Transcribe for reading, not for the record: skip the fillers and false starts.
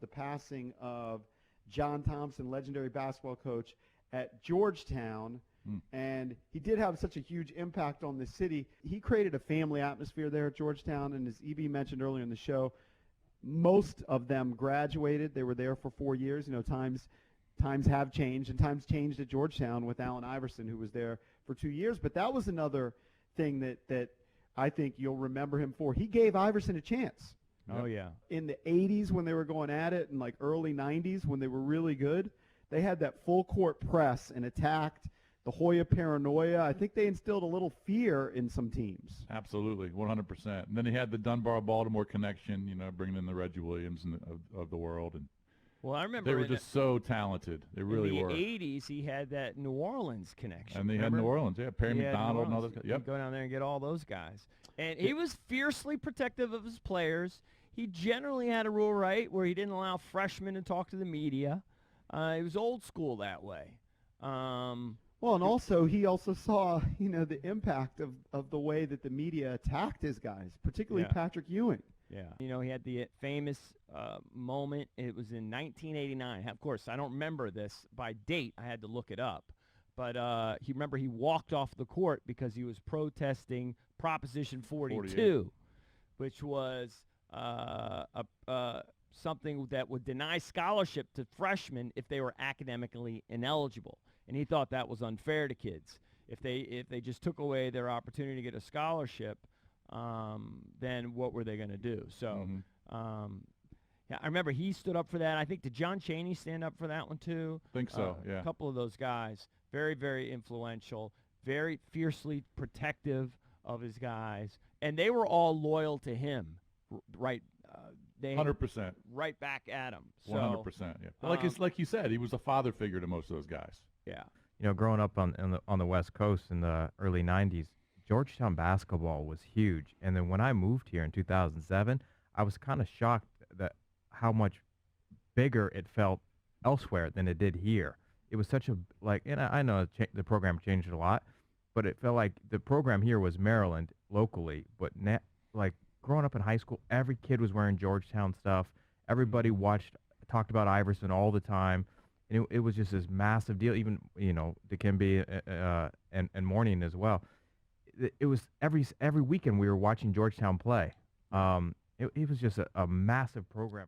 the passing of John Thompson, legendary basketball coach at Georgetown. And he did have such a huge impact on the city. He created a family atmosphere there at Georgetown, and as EB mentioned earlier in the show, most of them graduated. They were there for 4 years. You know, times have changed, and times changed at Georgetown with Allen Iverson, who was there for 2 years. But that was another thing that I think you'll remember him for. He gave Iverson a chance. Oh, yeah. In the 80s when they were going at it, and like early 90s when they were really good, they had that full court press and attacked the Hoya paranoia. I think they instilled a little fear in some teams. Absolutely, 100%. And then he had the Dunbar-Baltimore connection, you know, bringing in the Reggie Williams of the world. And well, I remember they were just so talented. They really were. In the 80s, he had that New Orleans connection. And they had New Orleans, yeah. Perry McDonald and all those guys. Yep. Go down there and get all those guys. And he was fiercely protective of his players. He generally had a rule, right, where he didn't allow freshmen to talk to the media. He was old school that way. Well, and also he also saw, you know, the impact of the way that the media attacked his guys, particularly Patrick Ewing. Yeah. You know, he had the famous moment. It was in 1989. Of course, I don't remember this by date. I had to look it up. But he walked off the court because he was protesting Proposition 42, which was something that would deny scholarship to freshmen if they were academically ineligible. And he thought that was unfair to kids. If they just took away their opportunity to get a scholarship, then what were they going to do? So, yeah, I remember he stood up for that. I think, did John Chaney stand up for that one too? I think so, yeah. A couple of those guys, very, very influential, very fiercely protective of his guys. And they were all loyal to him, right? 100%. Right back at him. So, 100%, yeah. Like you said, he was a father figure to most of those guys. Yeah. You know, growing up on the West Coast in the early 90s, Georgetown basketball was huge. And then when I moved here in 2007, I was kind of shocked that how much bigger it felt elsewhere than it did here. It was such a, like, and I know the program changed a lot, but it felt like the program here was Maryland locally. But like growing up in high school, every kid was wearing Georgetown stuff. Everybody talked about Iverson all the time. And it was just this massive deal. Even, you know, Dikembe and Mourning as well. It was every weekend we were watching Georgetown play. It was just a massive program.